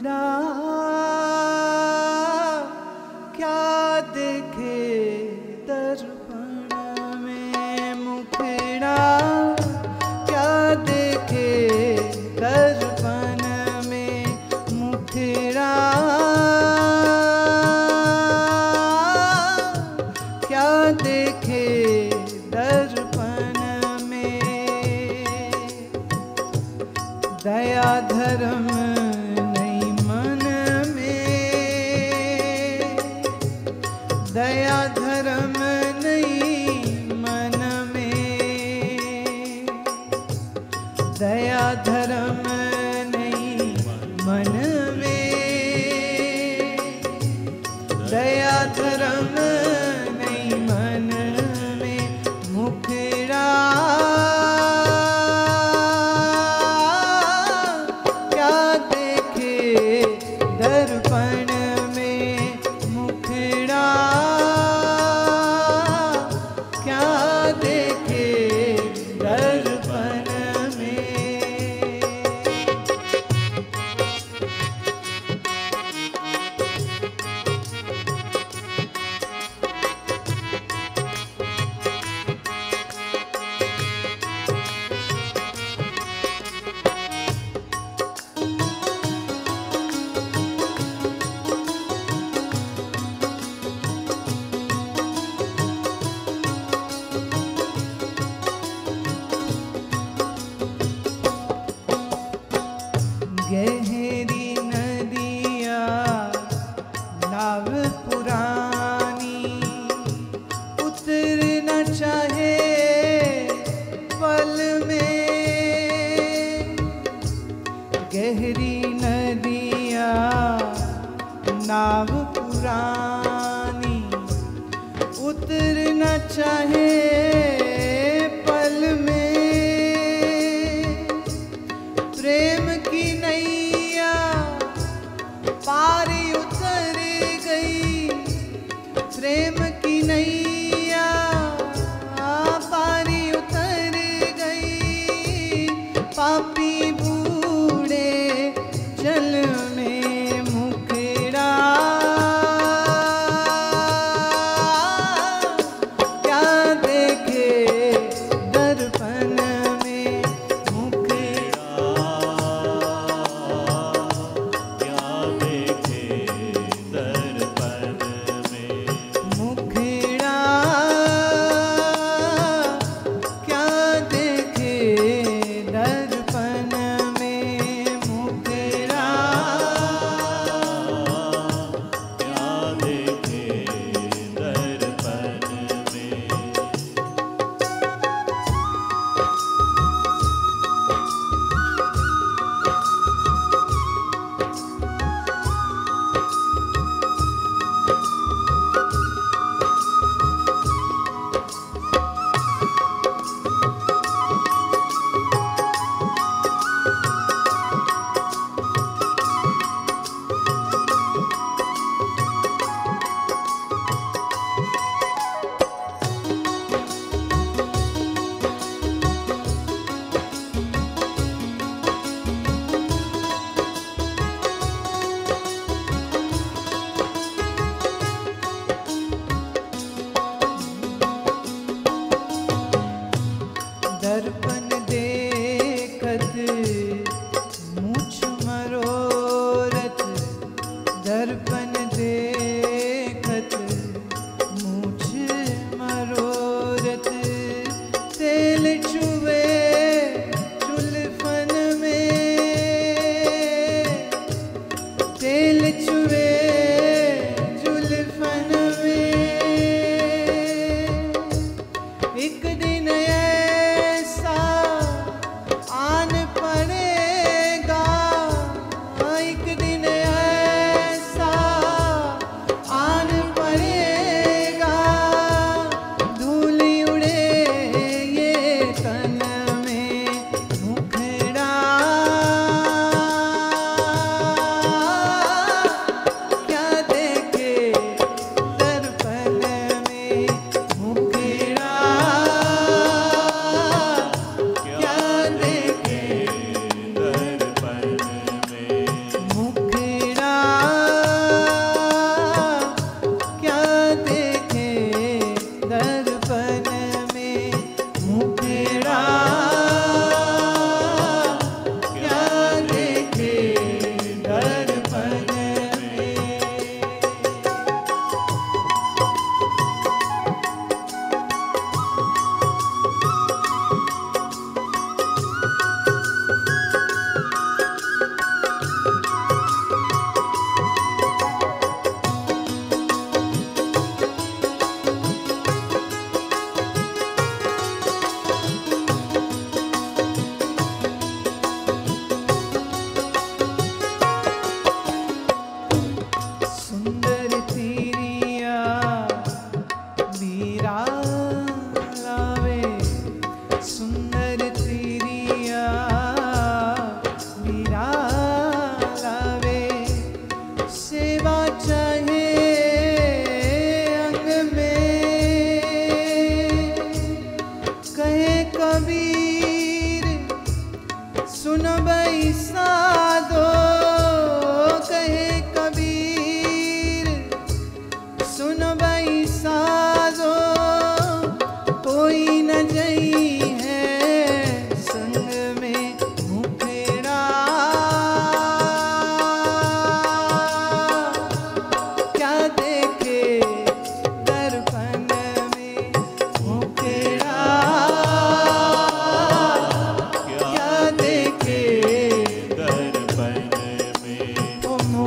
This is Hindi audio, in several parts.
मुखड़ा क्या देखे दर्पण में, मुखड़ा क्या देखे दर्पण में, मुखड़ा क्या देखे दर्पण में। दया धर्म नहीं मन में, दया धर्म नहीं मन में, दया धर्म नहीं मन में, दया धर्म नहीं मन में। मुखड़ा क्या देखे दर्पण में, मुखड़ा क्या देखे दर्पण में। गहरी नदिया नाव पुरानी, उतर न चाहे पल में। गहरी नदिया नाव पुरानी, उतर न चाहे पल में। प्रेम की नैया पारी उतर गई, प्रेम की नैया पारी उतर गई। पापी बूढ़े जल में, मुखड़ा क्या देखे दर्पण में, मुखड़ा क्या देखे दर्पण में, मुखड़ा क्या देखे दर्पण में, मुखड़ा क्या देखे दर्पण में। दर्पण देखत मूछ मरोरत, दर्पण देखत मूछ मरोरत। तेल चुवे जुल्फन में, तेल चुवे जुल्फन में। एक दिन ऐसा आन पड़ेगा, एक दिन ऐसा आन पड़ेगा। धूली उड़े ये तन में, मुखड़ा क्या देखे दर्पण में, मुखड़ा क्या देखे दर्पण में, मुखड़ा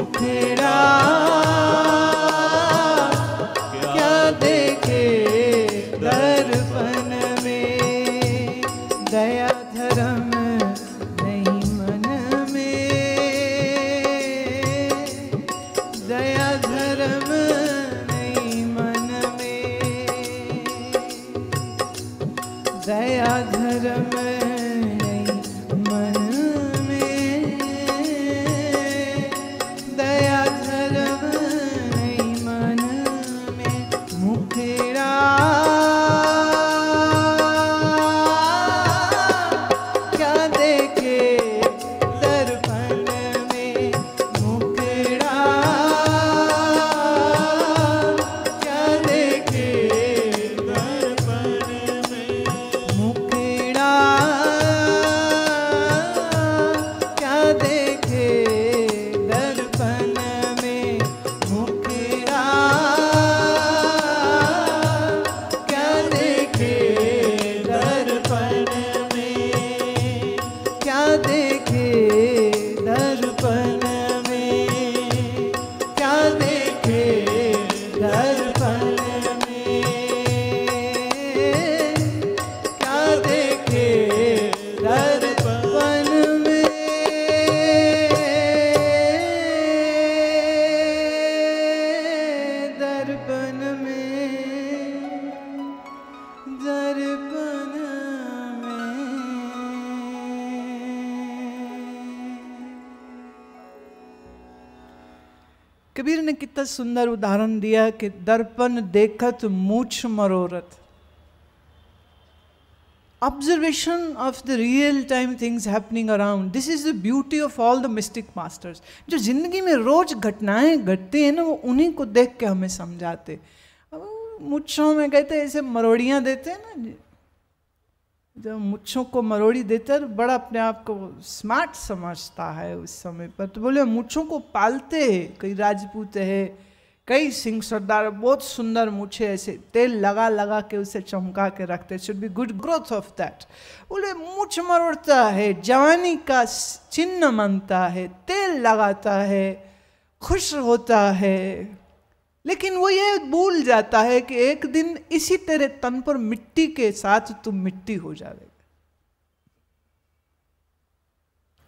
मुखड़ा क्या देखे दर्पण में, दया धर्म नहीं मन में, दया धर्म नहीं मन में, दया धर्म नहीं मन में, दया धर्म नहीं मन में, मुखड़ा क्या देखे दर्पण में, मुखड़ा क्या देखे दर्पण में, मुखड़ा क्या देखे दर्पण में, मुखड़ा क्या देखे दर्पण में, क्या देखे दर्पण में, क्या देखे दर्पण में, क्या देखे दर्पण में, दर्पण में, दर्पण में। कबीर ने कितना सुंदर उदाहरण दिया कि दर्पण देखत मूछ मरोरत। Observation of the real time things happening around. This is the beauty of all the mystic masters. जो जिंदगी में रोज घटनाएं घटती हैं ना, वो उन्हीं को देख के हमें समझाते। अब मुच्छों में कहते हैं ऐसे मरोड़ियाँ देते हैं ना, जब मुच्छों को मरोड़ी देता है तो बड़ा अपने आप को स्मार्ट समझता है उस समय पर। तो बोले मुच्छों को पालते हैं, कई राजपूत है, कई सिंह सरदार, बहुत सुंदर मुच्छे ऐसे तेल लगा लगा के उसे चमका के रखते, should be good growth of that. बोले मुछ मरोड़ता है, जवानी का चिन्ह मानता है, तेल लगाता है, खुश होता है, लेकिन वो ये भूल जाता है कि एक दिन इसी तेरे तन पर मिट्टी के साथ तुम मिट्टी हो जाएगा।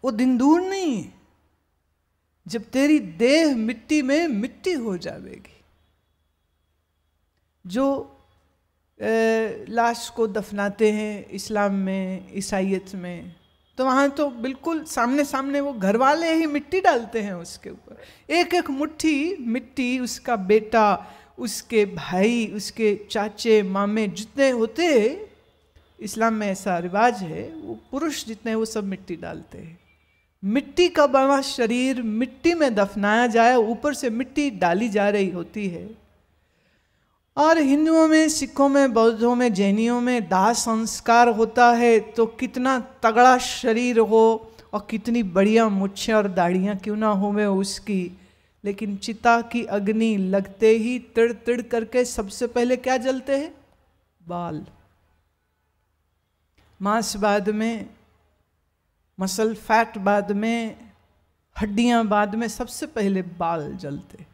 वो दिन दूर नहीं है जब तेरी देह मिट्टी में मिट्टी हो जाएगी। जो लाश को दफनाते हैं इस्लाम में, ईसाईयत में, तो वहाँ तो बिल्कुल सामने सामने वो घर वाले ही मिट्टी डालते हैं उसके ऊपर। एक एक मुट्ठी मिट्टी उसका बेटा, उसके भाई, उसके चाचे मामे जितने होते हैं, इस्लाम में ऐसा रिवाज है, वो पुरुष जितने वो सब मिट्टी डालते हैं। मिट्टी का बना शरीर मिट्टी में दफनाया जाए, ऊपर से मिट्टी डाली जा रही होती है। और हिंदुओं में, सिखों में, बौद्धों में, जैनियों में दाह संस्कार होता है तो कितना तगड़ा शरीर हो और कितनी बढ़िया मुच्छें और दाढ़ियाँ क्यों ना हो में उसकी, लेकिन चिता की अग्नि लगते ही तिड़ तिड़ करके सबसे पहले क्या जलते हैं? बाल। मांस बाद में, मसल फैट बाद में, हड्डियां बाद में, सबसे पहले बाल जलते।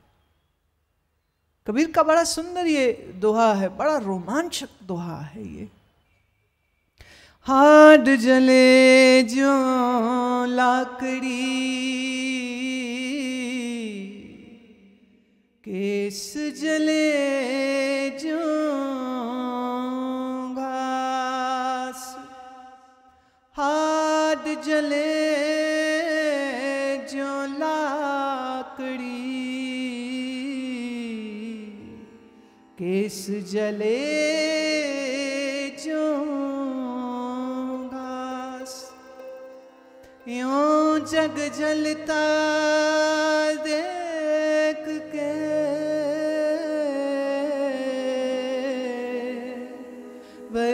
कबीर का बड़ा सुंदर ये दोहा है, बड़ा रोमांचक दोहा है ये। हाड जले जो लाकड़ी, केस जले जो घास, हाड जले जो लाकड़ी, केस जले जो घास। यूं जग जलता देख के वे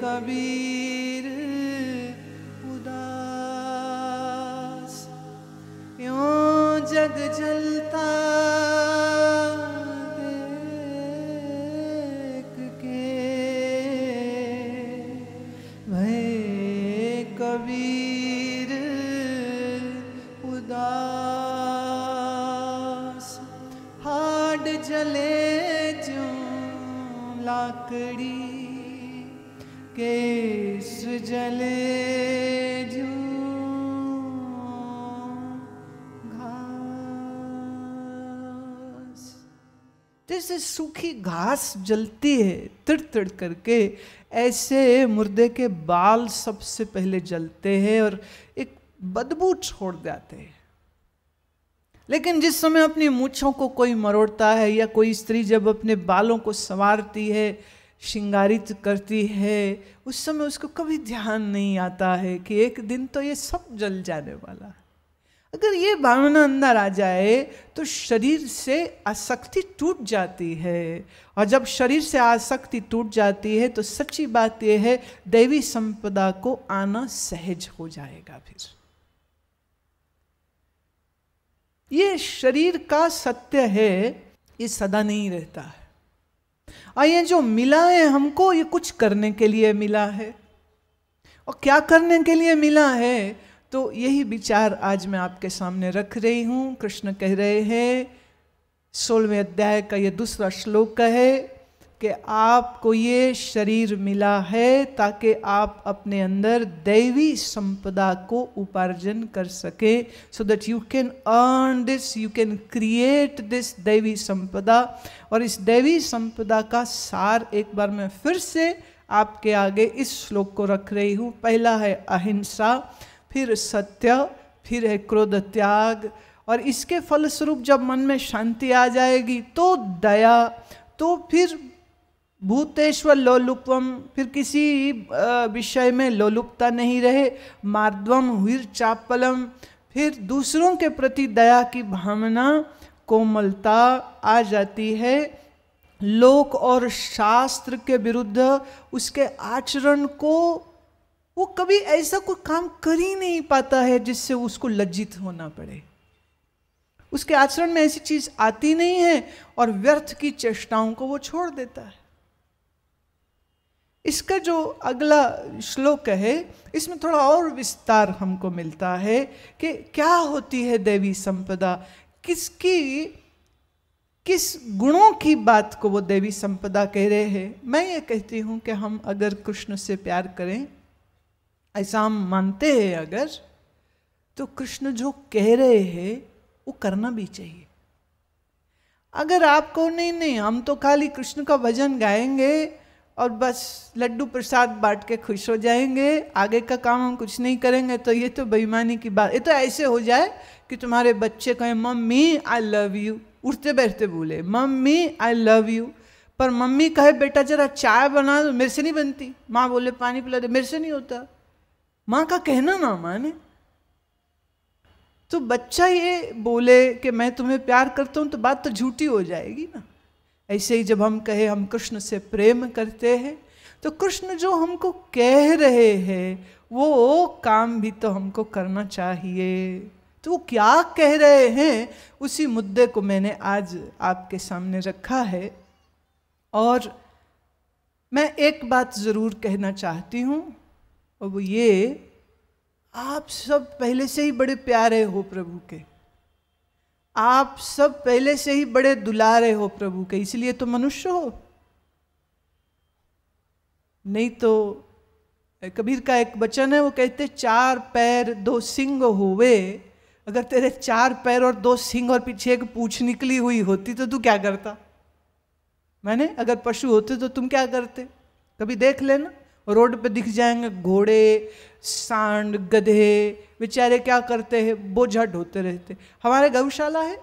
कबीर उदास। यूं जग जलता देख के वे कबीर उदास। जले जो लाकड़ी, केस जले जो घास। जैसे सूखी घास जलती है तिड़ तिड़ करके, ऐसे मुर्दे के बाल सबसे पहले जलते हैं और एक बदबू छोड़ जाते हैं। लेकिन जिस समय अपनी मूंछों को कोई मरोड़ता है, या कोई स्त्री जब अपने बालों को संवारती है, श्रृंगारित करती है, उस समय उसको कभी ध्यान नहीं आता है कि एक दिन तो ये सब जल जाने वाला है। अगर ये भावना अंदर आ जाए तो शरीर से आसक्ति टूट जाती है, और जब शरीर से आसक्ति टूट जाती है तो सच्ची बात यह है दैवी संपदा को आना सहज हो जाएगा। फिर ये शरीर का सत्य है, ये सदा नहीं रहता है। और ये जो मिला है हमको, ये कुछ करने के लिए मिला है। और क्या करने के लिए मिला है, तो यही विचार आज मैं आपके सामने रख रही हूं। कृष्ण कह रहे हैं 16वें अध्याय का ये दूसरा श्लोक है कि आपको ये शरीर मिला है ताकि आप अपने अंदर दैवी संपदा को उपार्जन कर सके, so that you can earn this, you can create this दैवी संपदा। और इस दैवी संपदा का सार एक बार मैं फिर से आपके आगे इस श्लोक को रख रही हूँ। पहला है अहिंसा, फिर सत्य, फिर है क्रोध त्याग, और इसके फलस्वरूप जब मन में शांति आ जाएगी तो दया, तो फिर भूतेश्वर लोलुपम, फिर किसी विषय में लोलुपता नहीं रहे, मार्दवम हुईर चापलम, फिर दूसरों के प्रति दया की भावना, कोमलता आ जाती है। लोक और शास्त्र के विरुद्ध उसके आचरण को, वो कभी ऐसा कोई काम कर ही नहीं पाता है जिससे उसको लज्जित होना पड़े। उसके आचरण में ऐसी चीज आती नहीं है, और व्यर्थ की चेष्टाओं को वो छोड़ देता है। इसका जो अगला श्लोक है, इसमें थोड़ा और विस्तार हमको मिलता है कि क्या होती है दैवी संपदा, किस गुणों की बात को वो दैवी संपदा कह रहे हैं। मैं ये कहती हूं कि हम अगर कृष्ण से प्यार करें, ऐसा हम मानते हैं अगर, तो कृष्ण जो कह रहे हैं वो करना भी चाहिए। अगर आपको नहीं हम तो खाली कृष्ण का भजन गाएंगे और बस लड्डू प्रसाद बांट के खुश हो जाएंगे, आगे का काम हम कुछ नहीं करेंगे, तो ये तो बेईमानी की बात। ये तो ऐसे हो जाए कि तुम्हारे बच्चे कहें मम्मी आई लव यू, उठते बैठते बोले मम्मी आई लव यू, पर मम्मी कहे बेटा जरा चाय बना दो, मेरे से नहीं बनती। माँ बोले पानी पिला दे, मेरे से नहीं होता। माँ का कहना ना माने तो बच्चा ये बोले कि मैं तुम्हें प्यार करता हूं, तो बात तो झूठी हो जाएगी ना। ऐसे ही जब हम कहे हम कृष्ण से प्रेम करते हैं, तो कृष्ण जो हमको कह रहे हैं वो काम भी तो हमको करना चाहिए। तो वो क्या कह रहे हैं, उसी मुद्दे को मैंने आज आपके सामने रखा है। और मैं एक बात जरूर कहना चाहती हूं, और वो ये, आप सब पहले से ही बड़े प्यारे हो प्रभु के, आप सब पहले से ही बड़े दुलारे हो प्रभु के, इसलिए तो मनुष्य हो। नहीं तो कबीर का एक वचन है, वो कहते 4 पैर 2 सींग होवे। अगर तेरे 4 पैर और 2 सींग और पीछे एक पूंछ निकली हुई होती तो तू क्या करता? मैंने अगर पशु होते तो तुम क्या करते? कभी देख लेना, रोड पे दिख जाएंगे घोड़े, सांड, गधे, बेचारे क्या करते हैं, बोझा ढोते रहते। हमारे गौशाला है,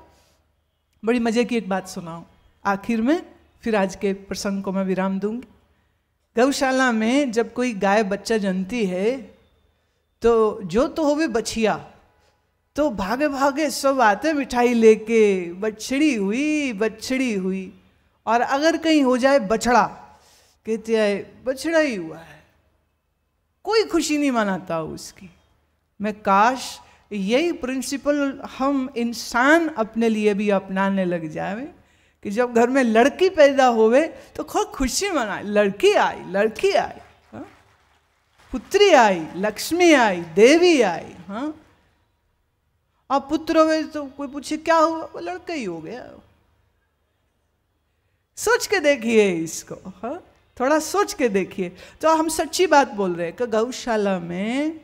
बड़ी मजे की एक बात सुनाऊं आखिर में, फिर आज के प्रसंग को मैं विराम दूंगी। गौशाला में जब कोई गाय बच्चा जनती है तो जो तो होवे बछिया, तो भागे भागे सब आते मिठाई लेके, बछड़ी हुई बछड़ी हुई। और अगर कहीं हो जाए बछड़ा, कहते हैं बछड़ा ही हुआ है, कोई खुशी नहीं मनाता उसकी। मैं काश यही प्रिंसिपल हम इंसान अपने लिए भी अपनाने लग जाए कि जब घर में लड़की पैदा होवे तो खूब खुशी मनाए, लड़की आई, लड़की आई, हाँ? पुत्री आई, लक्ष्मी आई, देवी आई, हाँ? और पुत्र हुए तो कोई पूछे क्या हुआ, वो लड़का ही हो गया। सोच के देखिए इसको, हाँ, थोड़ा सोच के देखिए। तो हम सच्ची बात बोल रहे हैं कि गौशाला में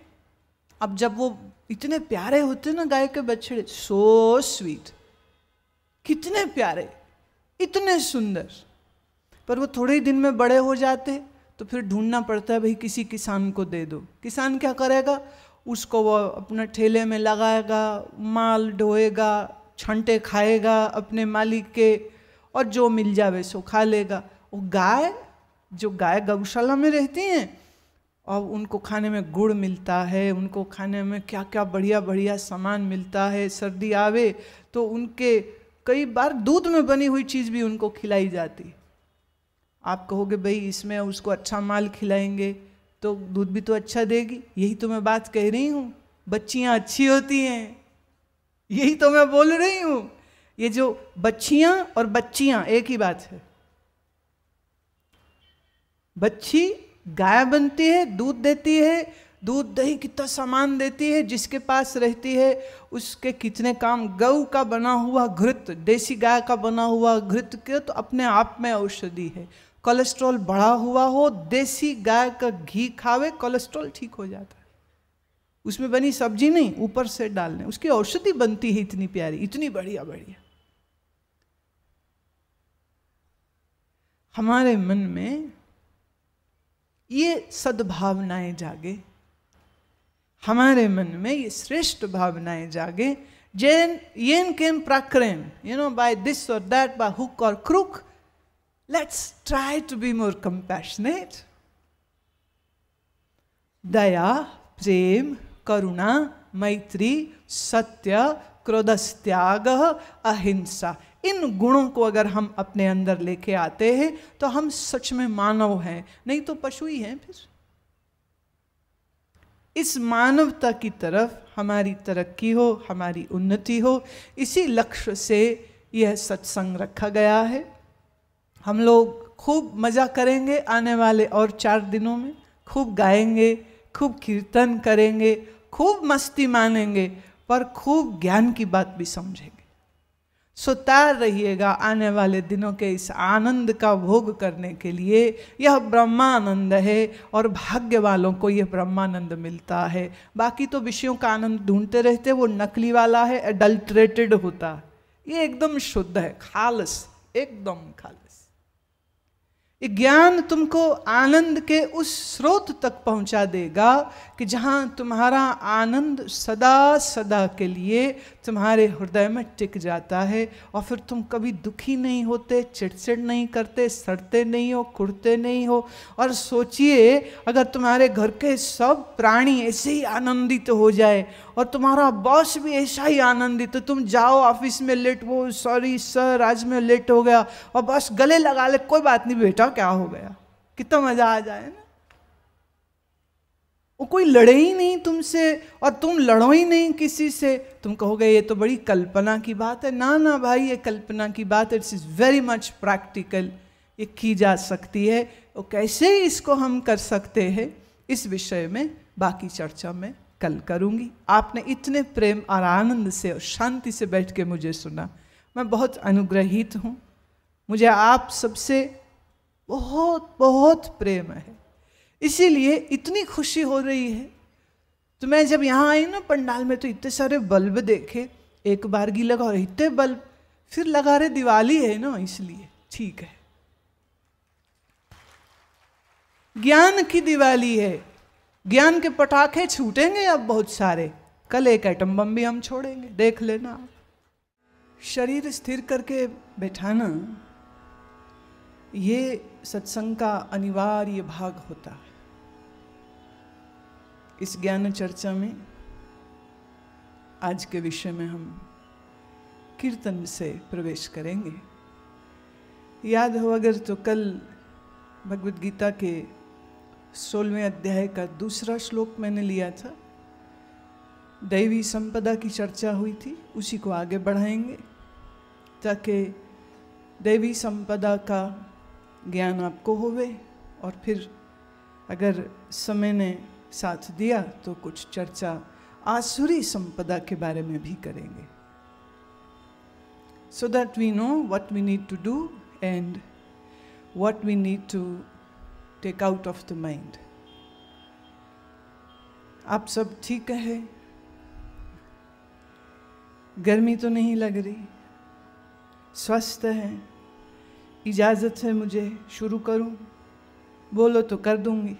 अब जब वो इतने प्यारे होते ना गाय के बछड़े, सो स्वीट, कितने प्यारे, इतने सुंदर, पर वो थोड़े ही दिन में बड़े हो जाते तो फिर ढूंढना पड़ता है भाई किसी किसान को दे दो। किसान क्या करेगा, उसको वो अपना ठेले में लगाएगा, माल ढोएगा, छंटे खाएगा अपने मालिक के, और जो मिल जावे सो खा लेगा। वो गाय, जो गाय गौशाला में रहती हैं और उनको खाने में गुड़ मिलता है, उनको खाने में क्या क्या बढ़िया बढ़िया सामान मिलता है। सर्दी आवे तो उनके कई बार दूध में बनी हुई चीज़ भी उनको खिलाई जाती। आप कहोगे भाई इसमें उसको अच्छा माल खिलाएंगे तो दूध भी तो अच्छा देगी। यही तो मैं बात कह रही हूँ, बच्चियाँ अच्छी होती हैं, यही तो मैं बोल रही हूँ। ये जो बच्चियाँ और बच्चियाँ एक ही बात है। बच्ची गाय बनती है, दूध देती है, दूध दही कितना सामान देती है, जिसके पास रहती है उसके कितने काम। गऊ का बना हुआ घृत, देसी गाय का बना हुआ घृत के तो अपने आप में औषधि है। कोलेस्ट्रॉल बढ़ा हुआ हो, देसी गाय का घी खावे, कोलेस्ट्रॉल ठीक हो जाता है। उसमें बनी सब्जी नहीं, ऊपर से डालने उसकी औषधि बनती है, इतनी प्यारी, इतनी बढ़िया बढ़िया। हमारे मन में ये सद्भावनाएं जागे, हमारे मन में ये श्रेष्ठ भावनाएं जागे। जैन येन केम प्राक्रेन, by this or that, by hook or crook, let's try to be more compassionate. दया, प्रेम, करुणा, मैत्री, सत्य, क्रोधस्त्याग, अहिंसा, इन गुणों को अगर हम अपने अंदर लेके आते हैं तो हम सच में मानव हैं, नहीं तो पशु ही हैं। फिर इस मानवता की तरफ हमारी तरक्की हो, हमारी उन्नति हो, इसी लक्ष्य से यह सत्संग रखा गया है। हम लोग खूब मज़ा करेंगे आने वाले और 4 दिनों में, खूब गाएंगे, खूब कीर्तन करेंगे, खूब मस्ती मानेंगे, पर खूब ज्ञान की बात भी समझेंगे। सो तैयार रहिएगा आने वाले दिनों के इस आनंद का भोग करने के लिए। यह ब्रह्मानंद है और भाग्य वालों को यह ब्रह्मानंद मिलता है। बाकी तो विषयों का आनंद ढूंढते रहते, वो नकली वाला है, एडल्ट्रेटेड होता है। ये एकदम शुद्ध है, खालस, एकदम खालस। ये ज्ञान तुमको आनंद के उस स्रोत तक पहुंचा देगा कि जहां तुम्हारा आनंद सदा सदा के लिए तुम्हारे हृदय में टिक जाता है, और फिर तुम कभी दुखी नहीं होते, चिड़चिड़ नहीं करते, सड़ते नहीं हो, कुड़ते नहीं हो। और सोचिए अगर तुम्हारे घर के सब प्राणी ऐसे ही आनंदित हो जाए और तुम्हारा बॉस भी ऐसा ही आनंदित, तो तुम जाओ ऑफिस में लेट, वो सॉरी सर आज मैं लेट हो गया, और बस गले लगा ले, कोई बात नहीं बेटा क्या हो गया, कितना मजा आ जाए ना। वो कोई लड़े ही नहीं तुमसे और तुम लड़ो ही नहीं किसी से। तुम कहोगे ये तो बड़ी कल्पना की बात है। ना ना भाई, ये कल्पना की बात है, it's is very much practical, ये की जा सकती है। और कैसे इसको हम कर सकते हैं इस विषय में बाकी चर्चा में कल करूंगी। आपने इतने प्रेम और आनंद से और शांति से बैठ के मुझे सुना, मैं बहुत अनुग्रहित हूँ। मुझे आप सबसे बहुत बहुत प्रेम है, इसीलिए इतनी खुशी हो रही है। तो मैं जब यहाँ आई ना पंडाल में, तो इतने सारे बल्ब देखे, एक बारगी लगा और इतने बल्ब, फिर लगा रहे दिवाली है ना, इसलिए ठीक है। ज्ञान की दिवाली है, ज्ञान के पटाखे छूटेंगे अब बहुत सारे। कल एक एटम बम भी हम छोड़ेंगे, देख लेना आप। शरीर स्थिर करके बैठाना ये सत्संग का अनिवार्य भाग होता है। इस ज्ञान चर्चा में आज के विषय में हम कीर्तन से प्रवेश करेंगे। याद हो अगर तो कल भगवद गीता के 16वें अध्याय का दूसरा श्लोक मैंने लिया था, दैवी संपदा की चर्चा हुई थी, उसी को आगे बढ़ाएंगे ताकि दैवी संपदा का ज्ञान आपको होवे, और फिर अगर समय ने साथ दिया तो कुछ चर्चा आसुरी संपदा के बारे में भी करेंगे, so that we know what we need to do and what we need to take out of the mind. आप सब ठीक है? गर्मी तो नहीं लग रही? स्वस्थ है? इजाज़त है मुझे शुरू करूं? बोलो तो कर दूंगी.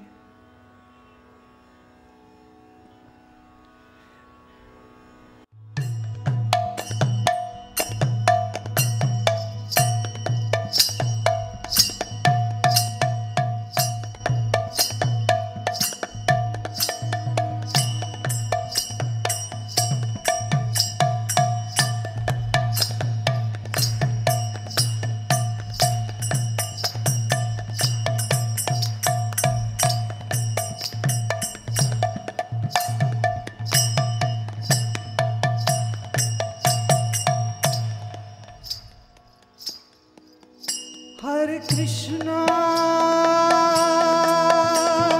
Hare Krishna,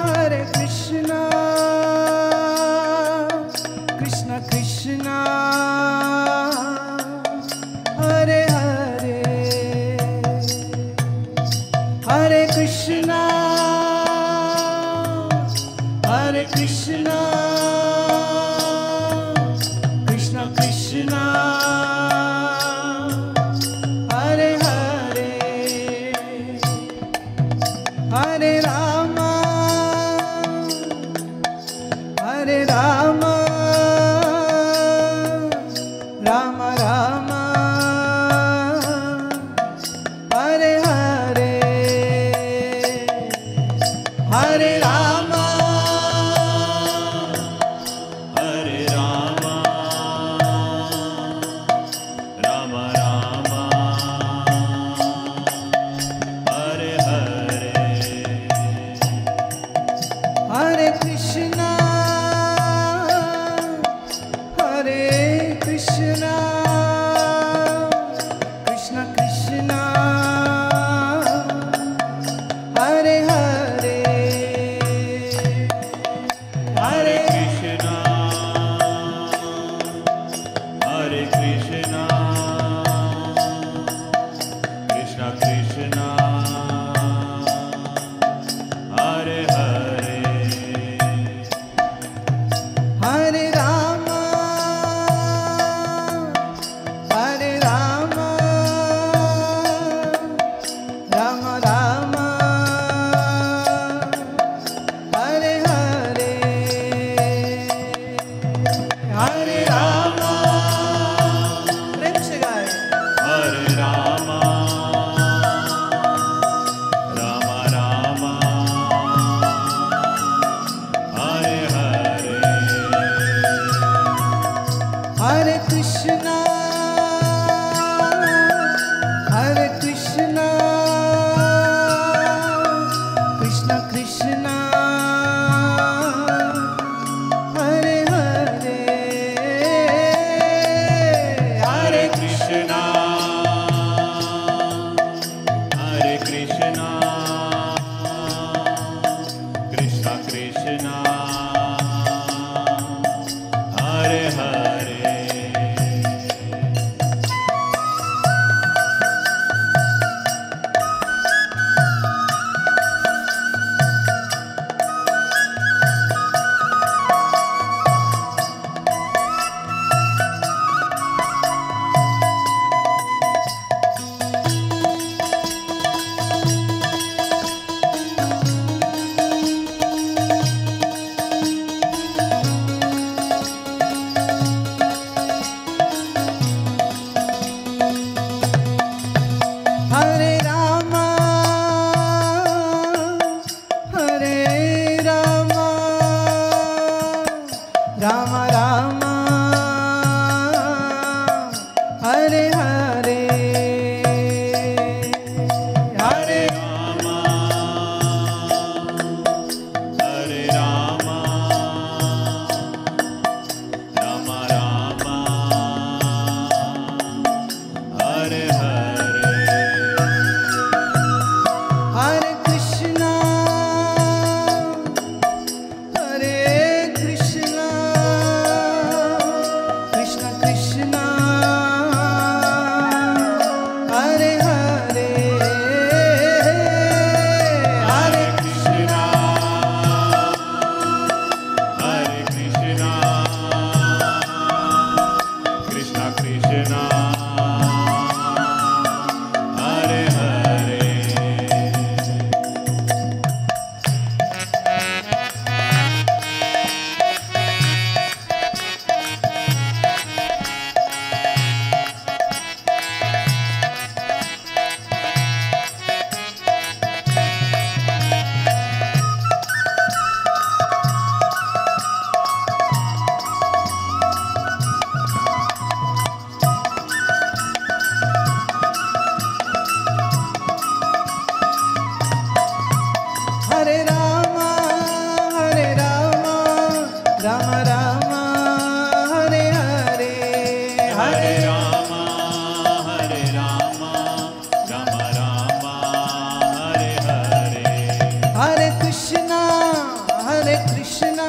Hare Krishna, Krishna Krishna, Hare Hare, Hare Krishna, Hare Krishna, Krishna Krishna, Hare Hare, Hare Rama, Hare Rama, Rama Rama, Hare Hare, Hare Rama, Hare Rama, Rama Rama, Hare Hare, Hare Krishna, Hare Krishna, Krishna Krishna, Hare Hare, Hare Krishna, Hare Krishna, Krishna Krishna, Hare Hare, Hare Rama, Hare Rama, Rama Rama, Hare Hare, Hare Rama, प्रेम से गाए. Hare Rama, Rama Rama, Hare Hare, Hare Krishna, Hare Krishna, Krishna Krishna, Hare Hare, Hare Krishna, Hare Krishna, Krishna Krishna, Hare Hare, Hare Rama, Hare Rama, Rama Rama, Hare Hare, Hare Rama, Hare Rama, Rama Rama, Hare Hare, Hare Krishna, Hare Krishna, Krishna Krishna, Krishna Hare Hare Hare Rama, Hare Rama, Rama Rama, Hare Hare, हरे रामा हरे Rama Ram Rama Hare Hare Hare Krishna, Hare Krishna,